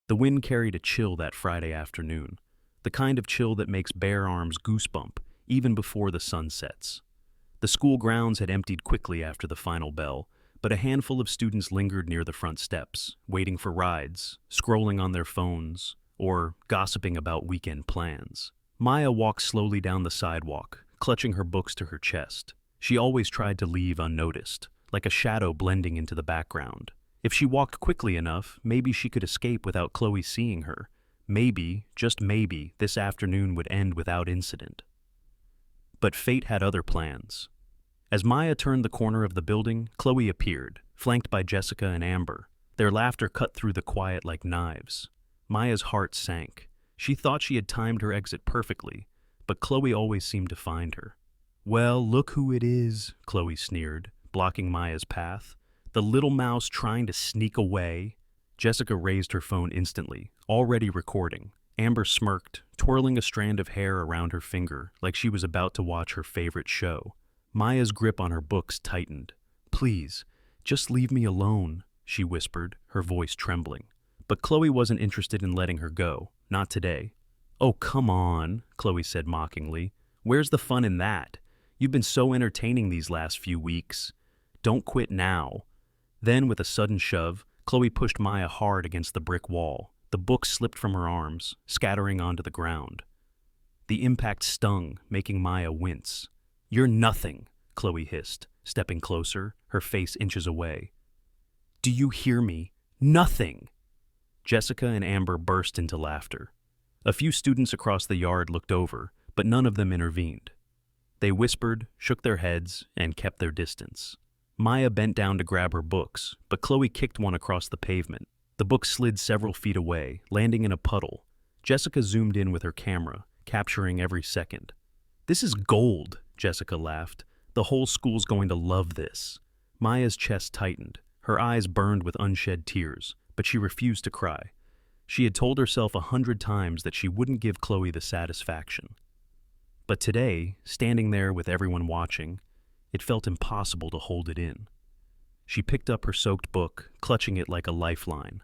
The wind carried a chill that Friday afternoon, the kind of chill that makes bare arms goosebump even before the sun sets. The school grounds had emptied quickly after the final bell, but a handful of students lingered near the front steps, waiting for rides, scrolling on their phones, or gossiping about weekend plans. Maya walked slowly down the sidewalk, clutching her books to her chest. She always tried to leave unnoticed, like a shadow blending into the background. If she walked quickly enough, maybe she could escape without Chloe seeing her. Maybe, just maybe, this afternoon would end without incident. But fate had other plans. As Maya turned the corner of the building, Chloe appeared, flanked by Jessica and Amber. Their laughter cut through the quiet like knives. Maya's heart sank. She thought she had timed her exit perfectly, but Chloe always seemed to find her. "Well, look who it is," Chloe sneered, blocking Maya's path. "The little mouse trying to sneak away." Jessica raised her phone instantly, already recording. Amber smirked, twirling a strand of hair around her finger like she was about to watch her favorite show. Maya's grip on her books tightened. "Please, just leave me alone," she whispered, her voice trembling. But Chloe wasn't interested in letting her go, not today. "Oh, come on," Chloe said mockingly. "Where's the fun in that? You've been so entertaining these last few weeks. Don't quit now." Then, with a sudden shove, Chloe pushed Maya hard against the brick wall. The book slipped from her arms, scattering onto the ground. The impact stung, making Maya wince. "You're nothing," Chloe hissed, stepping closer, her face inches away. "Do you hear me? Nothing!" Jessica and Amber burst into laughter. A few students across the yard looked over, but none of them intervened. They whispered, shook their heads, and kept their distance. Maya bent down to grab her books, but Chloe kicked one across the pavement. The book slid several feet away, landing in a puddle. Jessica zoomed in with her camera, capturing every second. "This is gold," Jessica laughed. "The whole school's going to love this." Maya's chest tightened. Her eyes burned with unshed tears, but she refused to cry. She had told herself 100 times that she wouldn't give Chloe the satisfaction. But today, standing there with everyone watching, it felt impossible to hold it in. She picked up her soaked book, clutching it like a lifeline.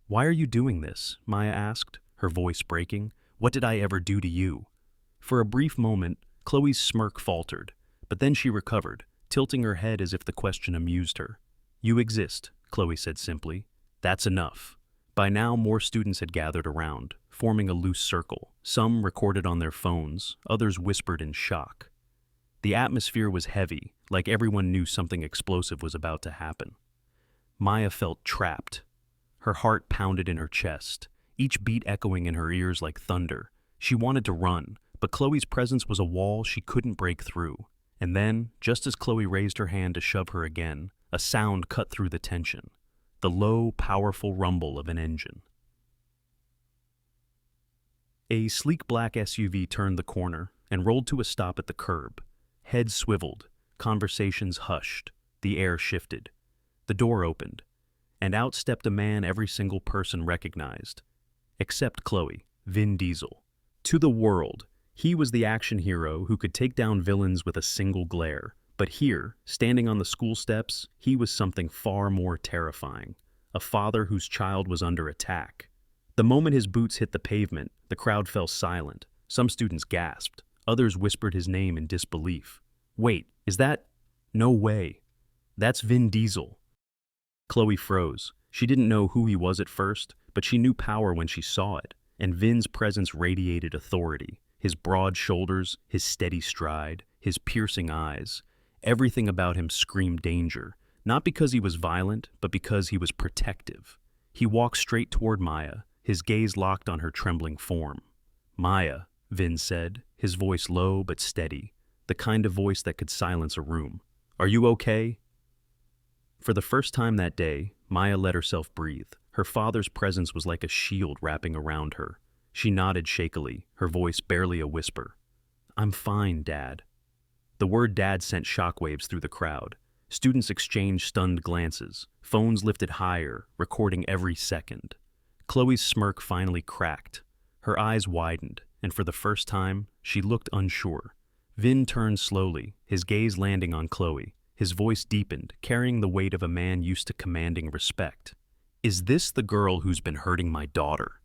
"Why are you doing this?" Maya asked, her voice breaking. "What did I ever do to you?" For a brief moment, Chloe's smirk faltered, but then she recovered, tilting her head as if the question amused her. "You exist," Chloe said simply. "That's enough." By now, more students had gathered around, forming a loose circle. Some recorded on their phones, others whispered in shock. The atmosphere was heavy, like everyone knew something explosive was about to happen. Maya felt trapped. Her heart pounded in her chest, each beat echoing in her ears like thunder. She wanted to run, but Chloe's presence was a wall she couldn't break through. And then, just as Chloe raised her hand to shove her again, a sound cut through the tension. The low, powerful rumble of an engine. A sleek black SUV turned the corner and rolled to a stop at the curb. Heads swiveled, conversations hushed, the air shifted. The door opened, and out stepped a man every single person recognized. Except Chloe, Vin Diesel. To the world, he was the action hero who could take down villains with a single glare. But here, standing on the school steps, he was something far more terrifying. A father whose child was under attack. The moment his boots hit the pavement, the crowd fell silent. Some students gasped. Others whispered his name in disbelief. "Wait, is that? No way. That's Vin Diesel." Chloe froze. She didn't know who he was at first, but she knew power when she saw it, and Vin's presence radiated authority. His broad shoulders, his steady stride, his piercing eyes. Everything about him screamed danger, not because he was violent, but because he was protective. He walked straight toward Maya, his gaze locked on her trembling form. "Maya," Vin said, his voice low but steady, the kind of voice that could silence a room. "Are you okay?" For the first time that day, Maya let herself breathe. Her father's presence was like a shield wrapping around her. She nodded shakily, her voice barely a whisper. "I'm fine, Dad." The word Dad sent shockwaves through the crowd. Students exchanged stunned glances, phones lifted higher, recording every second. Chloe's smirk finally cracked. Her eyes widened, and for the first time, she looked unsure. Vin turned slowly, his gaze landing on Chloe. His voice deepened, carrying the weight of a man used to commanding respect. Is this the girl who's been hurting my daughter?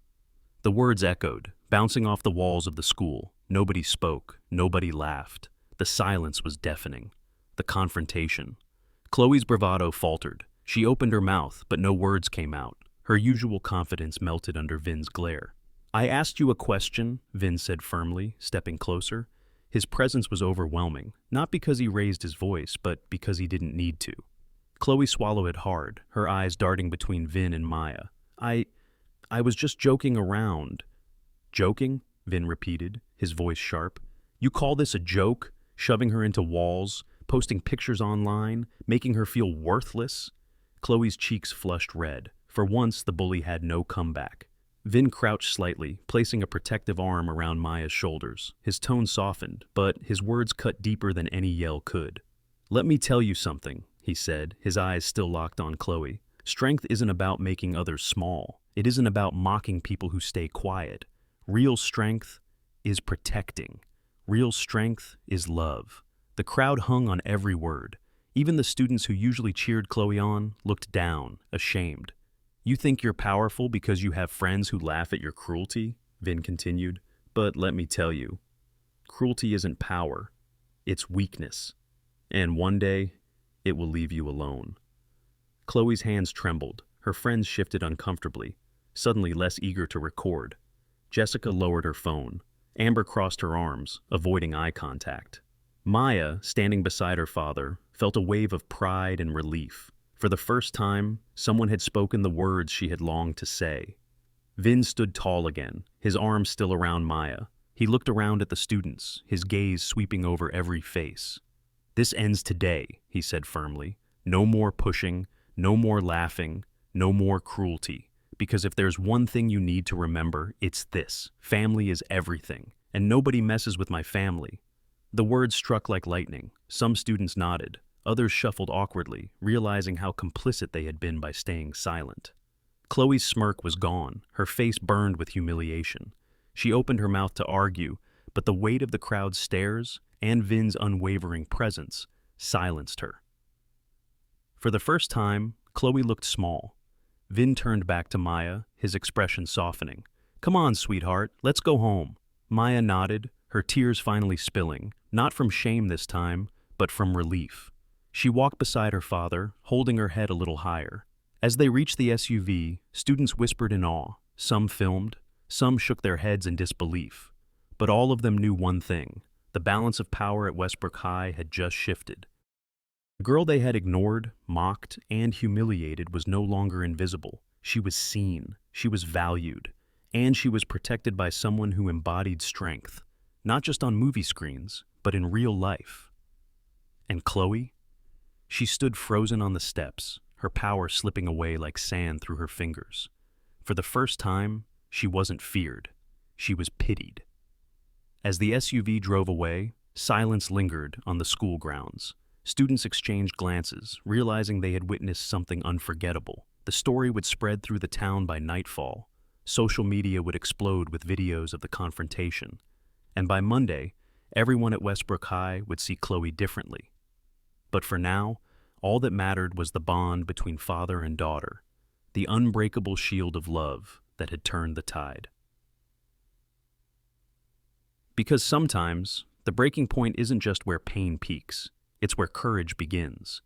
The words echoed, bouncing off the walls of the school. Nobody spoke, nobody laughed. The silence was deafening. The confrontation. Chloe's bravado faltered. She opened her mouth, but no words came out. Her usual confidence melted under Vin's glare. I asked you a question, Vin said firmly, stepping closer. His presence was overwhelming, not because he raised his voice, but because he didn't need to. Chloe swallowed it hard, her eyes darting between Vin and Maya. I was just joking around. Joking? Vin repeated, his voice sharp. You call this a joke? Shoving her into walls, posting pictures online, making her feel worthless? Chloe's cheeks flushed red. For once, the bully had no comeback. Vin crouched slightly, placing a protective arm around Maya's shoulders. His tone softened, but his words cut deeper than any yell could. Let me tell you something, he said, his eyes still locked on Chloe. Strength isn't about making others small. It isn't about mocking people who stay quiet. Real strength is protecting. Real strength is love. The crowd hung on every word. Even the students who usually cheered Chloe on looked down, ashamed. You think you're powerful because you have friends who laugh at your cruelty? Vin continued. But let me tell you, cruelty isn't power. It's weakness. And one day, it will leave you alone. Chloe's hands trembled. Her friends shifted uncomfortably, suddenly less eager to record. Jessica lowered her phone. Amber crossed her arms, avoiding eye contact. Maya, standing beside her father, felt a wave of pride and relief. For the first time, someone had spoken the words she had longed to say. Vin stood tall again, his arms still around Maya. He looked around at the students, his gaze sweeping over every face. This ends today, he said firmly. No more pushing, no more laughing, no more cruelty. Because if there's one thing you need to remember, it's this. Family is everything, and nobody messes with my family. The words struck like lightning. Some students nodded. Others shuffled awkwardly, realizing how complicit they had been by staying silent. Chloe's smirk was gone, her face burned with humiliation. She opened her mouth to argue, but the weight of the crowd's stares and Vin's unwavering presence silenced her. For the first time, Chloe looked small. Vin turned back to Maya, his expression softening. Come on, sweetheart, let's go home. Maya nodded, her tears finally spilling, not from shame this time, but from relief. She walked beside her father, holding her head a little higher. As they reached the SUV, students whispered in awe. Some filmed, some shook their heads in disbelief. But all of them knew one thing. The balance of power at Westbrook High had just shifted. The girl they had ignored, mocked, and humiliated was no longer invisible. She was seen, she was valued, and she was protected by someone who embodied strength, not just on movie screens, but in real life. And Chloe? She stood frozen on the steps, her power slipping away like sand through her fingers. For the first time, she wasn't feared. She was pitied. As the SUV drove away, silence lingered on the school grounds. Students exchanged glances, realizing they had witnessed something unforgettable. The story would spread through the town by nightfall. Social media would explode with videos of the confrontation. And by Monday, everyone at Westbrook High would see Chloe differently. But for now, all that mattered was the bond between father and daughter, the unbreakable shield of love that had turned the tide. Because sometimes, the breaking point isn't just where pain peaks, it's where courage begins.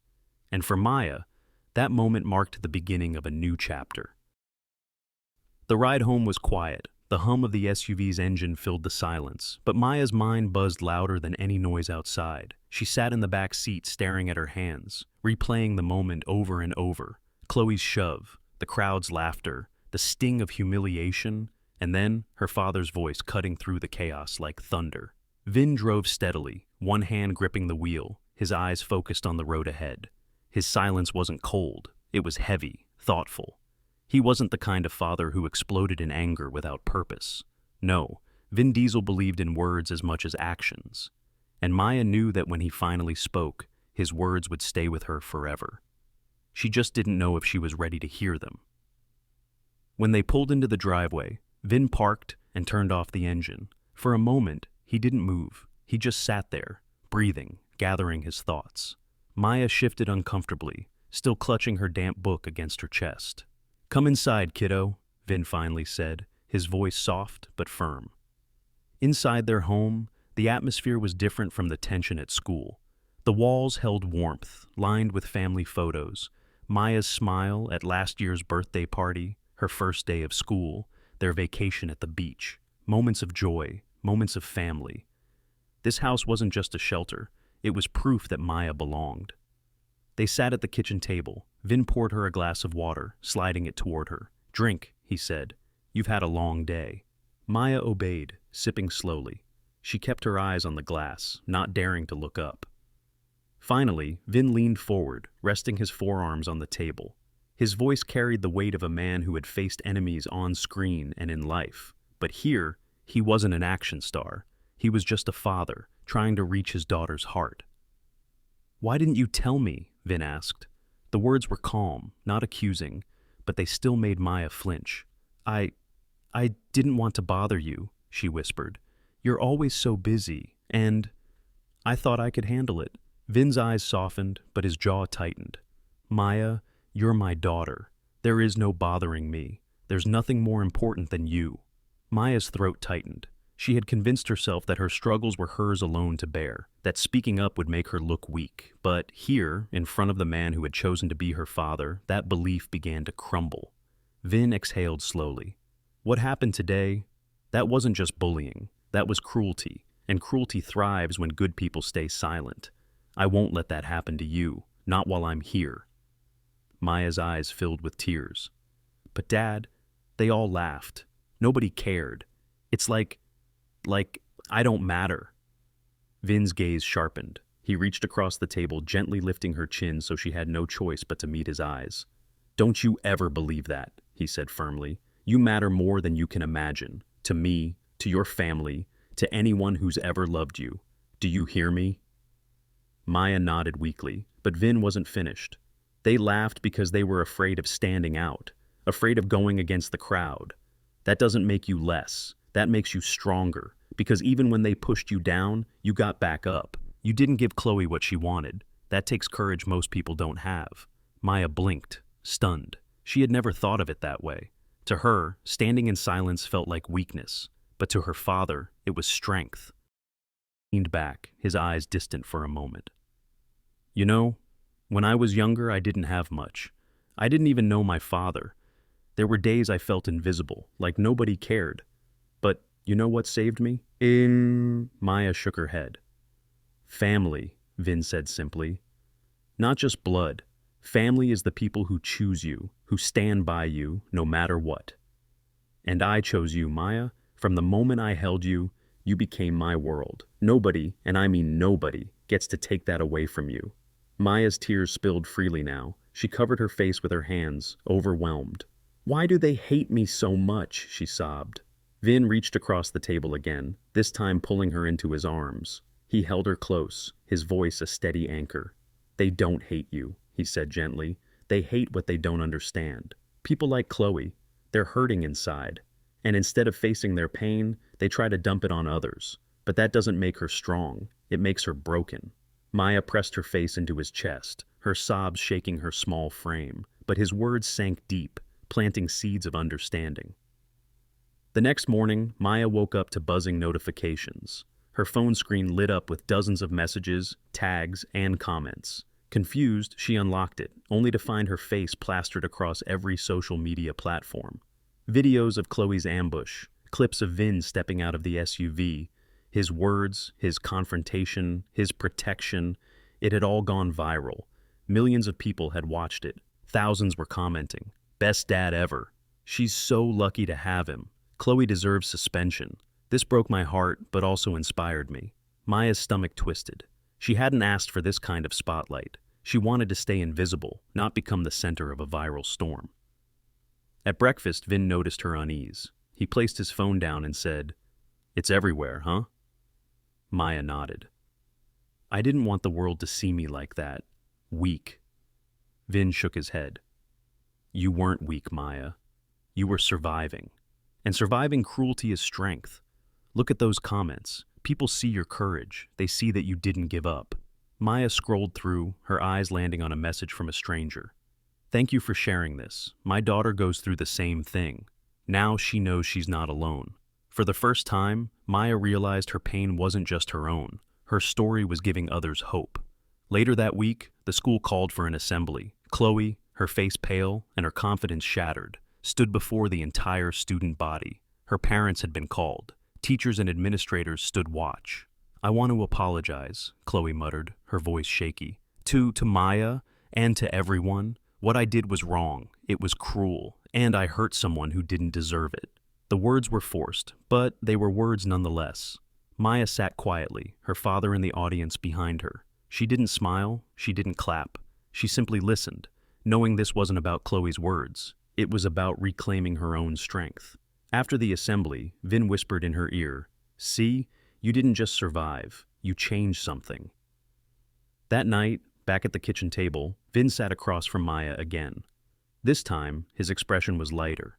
And for Maya, that moment marked the beginning of a new chapter. The ride home was quiet. The hum of the SUV's engine filled the silence, but Maya's mind buzzed louder than any noise outside. She sat in the back seat staring at her hands, replaying the moment over and over. Chloe's shove, the crowd's laughter, the sting of humiliation, and then her father's voice cutting through the chaos like thunder. Vin drove steadily, one hand gripping the wheel, his eyes focused on the road ahead. His silence wasn't cold, it was heavy, thoughtful. He wasn't the kind of father who exploded in anger without purpose. No, Vin Diesel believed in words as much as actions. And Maya knew that when he finally spoke, his words would stay with her forever. She just didn't know if she was ready to hear them. When they pulled into the driveway, Vin parked and turned off the engine. For a moment, he didn't move. He just sat there, breathing, gathering his thoughts. Maya shifted uncomfortably, still clutching her damp book against her chest. Come inside, kiddo, Vin finally said, his voice soft but firm. Inside their home, the atmosphere was different from the tension at school. The walls held warmth, lined with family photos. Maya's smile at last year's birthday party, her first day of school, their vacation at the beach. Moments of joy, moments of family. This house wasn't just a shelter, it was proof that Maya belonged. They sat at the kitchen table. Vin poured her a glass of water, sliding it toward her. Drink, he said. You've had a long day. Maya obeyed, sipping slowly. She kept her eyes on the glass, not daring to look up. Finally, Vin leaned forward, resting his forearms on the table. His voice carried the weight of a man who had faced enemies on screen and in life. But here, he wasn't an action star. He was just a father, trying to reach his daughter's heart. "Why didn't you tell me?" Vin asked. The words were calm, not accusing, but they still made Maya flinch. I didn't want to bother you," she whispered. "You're always so busy, and I thought I could handle it." Vin's eyes softened, but his jaw tightened. "Maya, you're my daughter. There is no bothering me. There's nothing more important than you." Maya's throat tightened. She had convinced herself that her struggles were hers alone to bear, that speaking up would make her look weak. But here, in front of the man who had chosen to be her father, that belief began to crumble. Vin exhaled slowly. What happened today, that wasn't just bullying. That was cruelty, and cruelty thrives when good people stay silent. I won't let that happen to you, not while I'm here. Maya's eyes filled with tears. But Dad, they all laughed. Nobody cared. It's like I don't matter. Vin's gaze sharpened. He reached across the table, gently lifting her chin so she had no choice but to meet his eyes. Don't you ever believe that, he said firmly. You matter more than you can imagine. To me, to your family, to anyone who's ever loved you. Do you hear me? Maya nodded weakly, but Vin wasn't finished. They laughed because they were afraid of standing out, afraid of going against the crowd. That doesn't make you less. That makes you stronger, because even when they pushed you down, you got back up. You didn't give Chloe what she wanted. That takes courage most people don't have. Maya blinked, stunned. She had never thought of it that way. To her, standing in silence felt like weakness, but to her father, it was strength. He leaned back, his eyes distant for a moment. You know, when I was younger, I didn't have much. I didn't even know my father. There were days I felt invisible, like nobody cared. But you know what saved me? Maya shook her head. Family, Vin said simply. Not just blood. Family is the people who choose you, who stand by you, no matter what. And I chose you, Maya. From the moment I held you, you became my world. Nobody, and I mean nobody, gets to take that away from you. Maya's tears spilled freely now. She covered her face with her hands, overwhelmed. Why do they hate me so much? She sobbed. Vin reached across the table again, this time pulling her into his arms. He held her close, his voice a steady anchor. They don't hate you, he said gently. They hate what they don't understand. People like Chloe, they're hurting inside. And instead of facing their pain, they try to dump it on others. But that doesn't make her strong. It makes her broken. Maya pressed her face into his chest, her sobs shaking her small frame. But his words sank deep, planting seeds of understanding. The next morning, Maya woke up to buzzing notifications. Her phone screen lit up with dozens of messages, tags, and comments. Confused, she unlocked it, only to find her face plastered across every social media platform. Videos of Chloe's ambush, clips of Vin stepping out of the SUV, his words, his confrontation, his protection, it had all gone viral. Millions of people had watched it. Thousands were commenting. Best dad ever. She's so lucky to have him. Chloe deserves suspension. This broke my heart, but also inspired me. Maya's stomach twisted. She hadn't asked for this kind of spotlight. She wanted to stay invisible, not become the center of a viral storm. At breakfast, Vin noticed her unease. He placed his phone down and said, "It's everywhere, huh?" Maya nodded. "I didn't want the world to see me like that. Weak." Vin shook his head. "You weren't weak, Maya. You were surviving. And surviving cruelty is strength. Look at those comments. People see your courage. They see that you didn't give up." Maya scrolled through, her eyes landing on a message from a stranger. Thank you for sharing this. My daughter goes through the same thing. Now she knows she's not alone. For the first time, Maya realized her pain wasn't just her own. Her story was giving others hope. Later that week, the school called for an assembly. Chloe, her face pale and her confidence shattered, stood before the entire student body. Her parents had been called. Teachers and administrators stood watch. "I want to apologize," Chloe muttered, her voice shaky. To Maya and to everyone, what I did was wrong. It was cruel, and I hurt someone who didn't deserve it. The words were forced, but they were words nonetheless. Maya sat quietly, her father in the audience behind her. She didn't smile, she didn't clap. She simply listened, knowing this wasn't about Chloe's words. It was about reclaiming her own strength. After the assembly, Vin whispered in her ear, "See, you didn't just survive, you changed something." That night, back at the kitchen table, Vin sat across from Maya again. This time, his expression was lighter.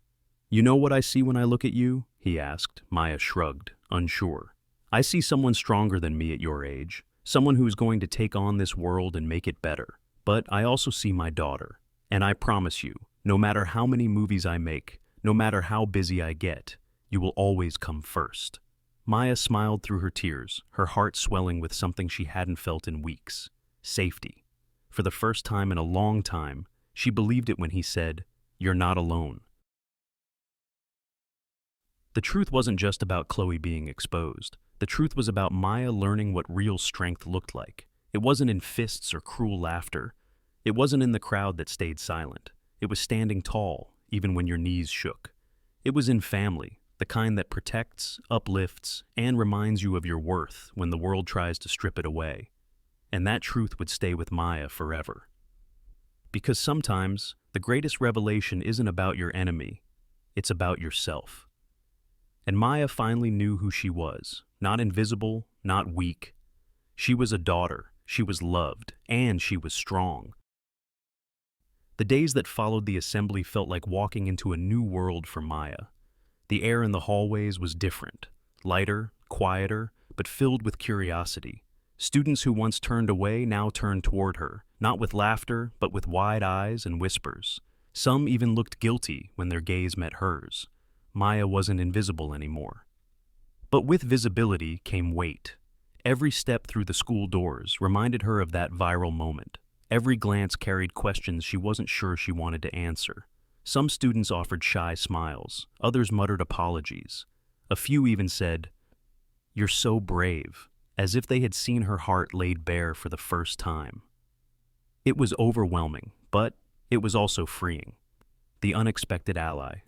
"You know what I see when I look at you?" he asked. Maya shrugged, unsure. "I see someone stronger than me at your age, someone who is going to take on this world and make it better. But I also see my daughter, and I promise you, no matter how many movies I make, no matter how busy I get, you will always come first." Maya smiled through her tears, her heart swelling with something she hadn't felt in weeks: safety. For the first time in a long time, she believed it when he said, "You're not alone." The truth wasn't just about Chloe being exposed. The truth was about Maya learning what real strength looked like. It wasn't in fists or cruel laughter. It wasn't in the crowd that stayed silent. It was standing tall, even when your knees shook. It was in family, the kind that protects, uplifts, and reminds you of your worth when the world tries to strip it away. And that truth would stay with Maya forever. Because sometimes, the greatest revelation isn't about your enemy, it's about yourself. And Maya finally knew who she was, not invisible, not weak. She was a daughter, she was loved, and she was strong. The days that followed the assembly felt like walking into a new world for Maya. The air in the hallways was different, lighter, quieter, but filled with curiosity. Students who once turned away now turned toward her, not with laughter, but with wide eyes and whispers. Some even looked guilty when their gaze met hers. Maya wasn't invisible anymore. But with visibility came weight. Every step through the school doors reminded her of that viral moment. Every glance carried questions she wasn't sure she wanted to answer. Some students offered shy smiles, others muttered apologies. A few even said, "You're so brave," as if they had seen her heart laid bare for the first time. It was overwhelming, but it was also freeing. The unexpected ally.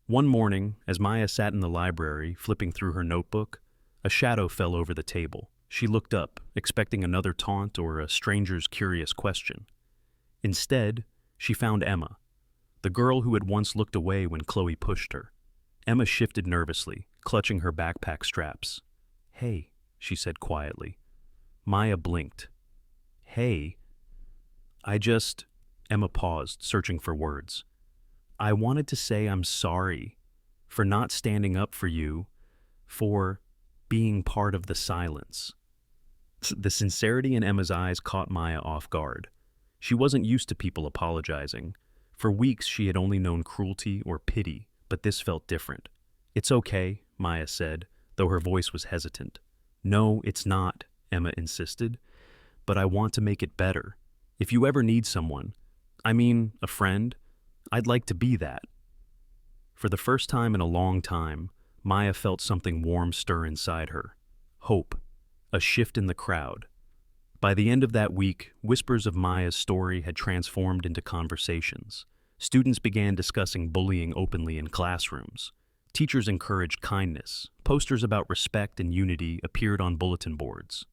One morning, as Maya sat in the library, flipping through her notebook, a shadow fell over the table. She looked up, expecting another taunt or a stranger's curious question. Instead, she found Emma, the girl who had once looked away when Chloe pushed her. Emma shifted nervously, clutching her backpack straps. "Hey," she said quietly. Maya blinked. "Hey." Emma paused, searching for words. "I wanted to say I'm sorry for not standing up for you, for being part of the silence." The sincerity in Emma's eyes caught Maya off guard. She wasn't used to people apologizing. For weeks she had only known cruelty or pity, but this felt different. "It's okay," Maya said, though her voice was hesitant. "No, it's not," Emma insisted, "but I want to make it better. If you ever need someone, a friend, I'd like to be that." For the first time in a long time, Maya felt something warm stir inside her. Hope. A shift in the crowd. By the end of that week, whispers of Maya's story had transformed into conversations. Students began discussing bullying openly in classrooms. Teachers encouraged kindness. Posters about respect and unity appeared on bulletin boards.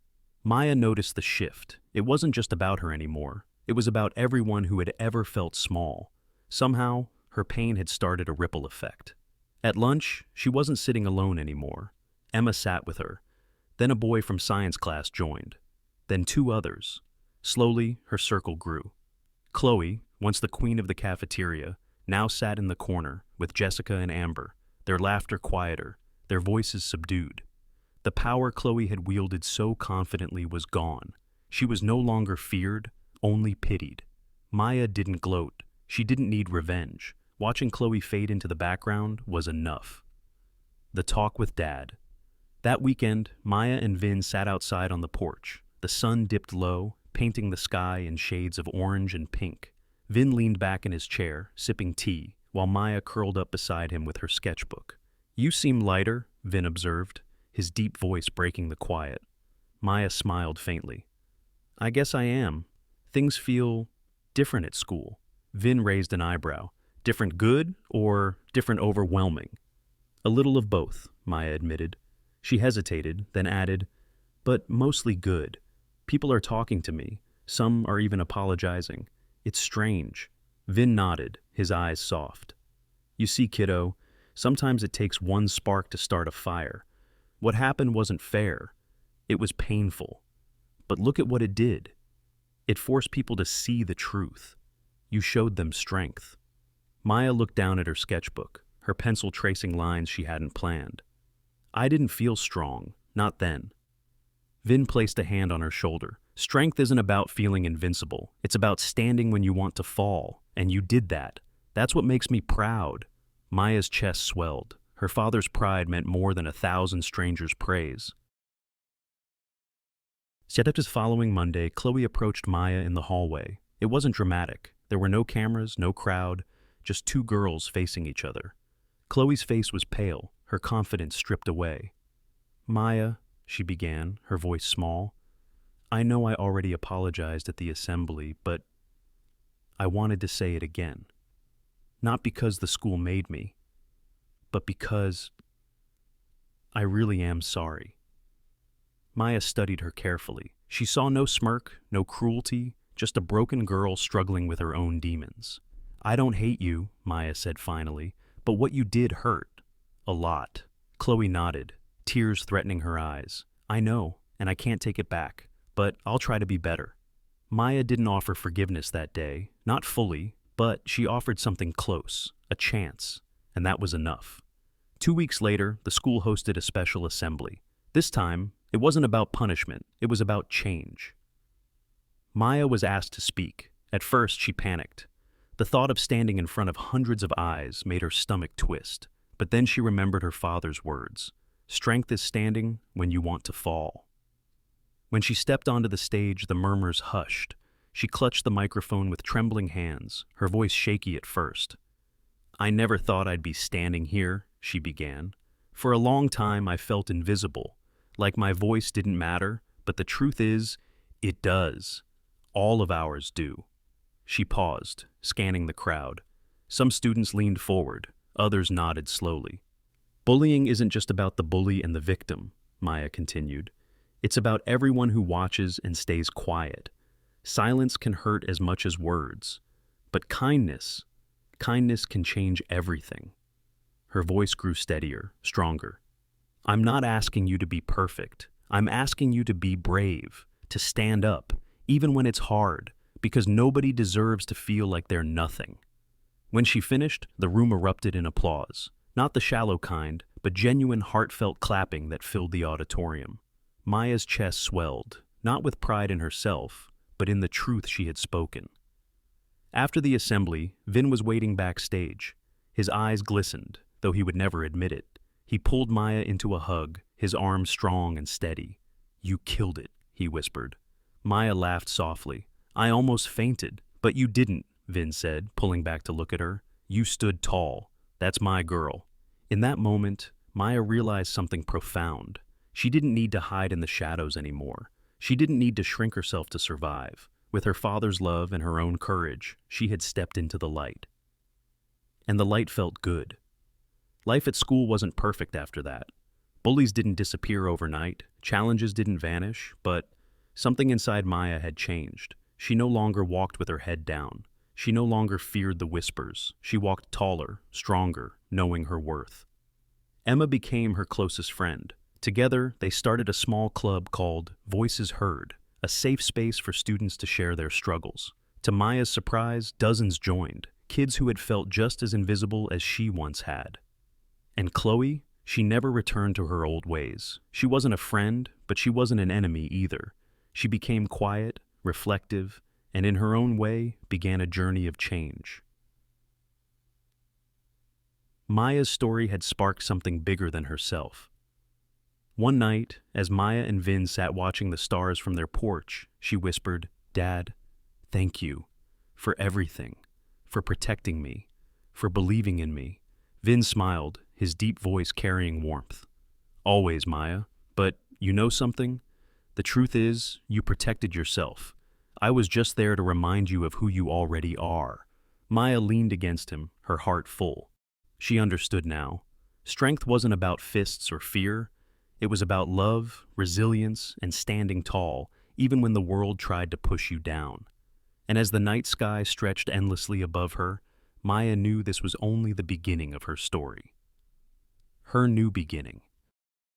Maya noticed the shift. It wasn't just about her anymore. It was about everyone who had ever felt small. Somehow, her pain had started a ripple effect. At lunch, she wasn't sitting alone anymore. Emma sat with her. Then a boy from science class joined. Then two others. Slowly, her circle grew. Chloe, once the queen of the cafeteria, now sat in the corner with Jessica and Amber, their laughter quieter, their voices subdued. The power Chloe had wielded so confidently was gone. She was no longer feared, only pitied. Maya didn't gloat. She didn't need revenge. Watching Chloe fade into the background was enough. The talk with Dad. That weekend, Maya and Vin sat outside on the porch. The sun dipped low, painting the sky in shades of orange and pink. Vin leaned back in his chair, sipping tea, while Maya curled up beside him with her sketchbook. "You seem lighter," Vin observed, his deep voice breaking the quiet. Maya smiled faintly. "I guess I am. Things feel different at school." Vin raised an eyebrow. "Different good or different overwhelming?" "A little of both," Maya admitted. She hesitated, then added, "But mostly good. People are talking to me. Some are even apologizing. It's strange." Vin nodded, his eyes soft. "You see, kiddo, sometimes it takes one spark to start a fire. What happened wasn't fair. It was painful. But look at what it did. It forced people to see the truth. You showed them strength." Maya looked down at her sketchbook, her pencil tracing lines she hadn't planned. "I didn't feel strong, not then." Vin placed a hand on her shoulder. "Strength isn't about feeling invincible. It's about standing when you want to fall, and you did that. That's what makes me proud." Maya's chest swelled. Her father's pride meant more than 1,000 strangers' praise. Setup following Monday, Chloe approached Maya in the hallway. It wasn't dramatic. There were no cameras, no crowd, just two girls facing each other. Chloe's face was pale, her confidence stripped away. "Maya," she began, her voice small, "I know I already apologized at the assembly, but I wanted to say it again. Not because the school made me, but because I really am sorry." Maya studied her carefully. She saw no smirk, no cruelty, just a broken girl struggling with her own demons. "I don't hate you," Maya said finally, "but what you did hurt. A lot." Chloe nodded, tears threatening her eyes. "I know, and I can't take it back, but I'll try to be better." Maya didn't offer forgiveness that day, not fully, but she offered something close, a chance, and that was enough. 2 weeks later, the school hosted a special assembly. This time, it wasn't about punishment, it was about change. Maya was asked to speak. At first, she panicked. The thought of standing in front of hundreds of eyes made her stomach twist, but then she remembered her father's words. "Strength is standing when you want to fall." When she stepped onto the stage, the murmurs hushed. She clutched the microphone with trembling hands, her voice shaky at first. "I never thought I'd be standing here," she began. "For a long time I felt invisible, like my voice didn't matter, but the truth is, it does. All of ours do." She paused, scanning the crowd. Some students leaned forward, others nodded slowly. "Bullying isn't just about the bully and the victim," Maya continued. "It's about everyone who watches and stays quiet. Silence can hurt as much as words, but kindness can change everything." Her voice grew steadier, stronger. "I'm not asking you to be perfect. I'm asking you to be brave, to stand up, even when it's hard, because nobody deserves to feel like they're nothing." When she finished, the room erupted in applause. Not the shallow kind, but genuine heartfelt clapping that filled the auditorium. Maya's chest swelled, not with pride in herself, but in the truth she had spoken. After the assembly, Vin was waiting backstage. His eyes glistened, though he would never admit it. He pulled Maya into a hug, his arms strong and steady. "You killed it," he whispered. Maya laughed softly. "I almost fainted, but you didn't," Vin said, pulling back to look at her. "You stood tall. That's my girl." In that moment, Maya realized something profound. She didn't need to hide in the shadows anymore. She didn't need to shrink herself to survive. With her father's love and her own courage, she had stepped into the light. And the light felt good. Life at school wasn't perfect after that. Bullies didn't disappear overnight, challenges didn't vanish, but something inside Maya had changed. She no longer walked with her head down. She no longer feared the whispers. She walked taller, stronger, knowing her worth. Emma became her closest friend. Together, they started a small club called Voices Heard, a safe space for students to share their struggles. To Maya's surprise, dozens joined, kids who had felt just as invisible as she once had. And Chloe, she never returned to her old ways. She wasn't a friend, but she wasn't an enemy either. She became quiet, reflective, and in her own way began a journey of change. Maya's story had sparked something bigger than herself. One night, as Maya and Vin sat watching the stars from their porch, she whispered, "Dad, thank you for everything, for protecting me, for believing in me." Vin smiled, his deep voice carrying warmth. "Always, Maya. But you know something? The truth is, you protected yourself. I was just there to remind you of who you already are." Maya leaned against him, her heart full. She understood now. Strength wasn't about fists or fear. It was about love, resilience, and standing tall, even when the world tried to push you down. And as the night sky stretched endlessly above her, Maya knew this was only the beginning of her story. Her new beginning.